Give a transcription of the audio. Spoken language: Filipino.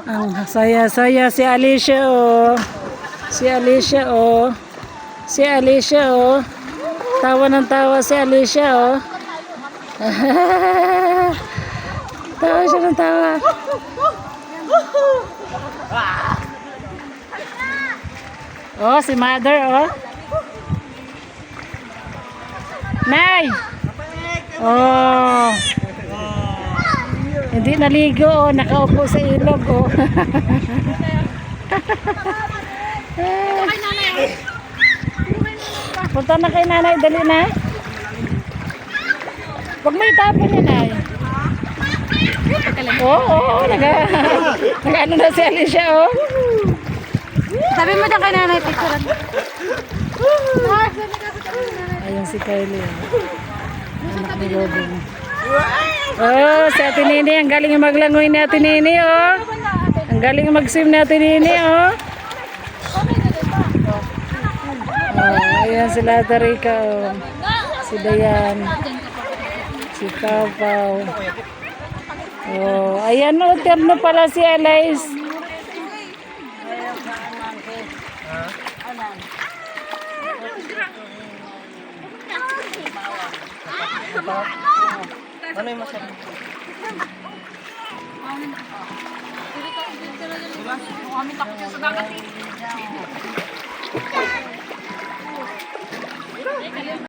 Ang saya-saya si Alicia, oh. Si Alicia, oh. Si Alicia, oh. Tawa ng tawa si Alicia, oh. Tawa siya ng tawa. Oh, si Mother, oh. Nay! Oh. Hindi naligo, oh. Nakaupo sa ilog, oh. Punta na kay nanay, dali na. Huwag mo itapon yun, ay. Oo, nag-ano na si Alicia, oh. Sabi mo dyan kay nanay, picture. Ayun si Kylie, oh. Anak ni Robin. Oh, si Ate Nini, ang galing maglangoy ni Ate Nini, oh. Ang galing mag-swim ni Ate Nini, oh. Oh, ayan sila Tarika, oh. Si Dayan. Si Pau Pau. Oh, ayan, oh, terno pala si Alice. Ano yung masarap? Kami takot sa dagat.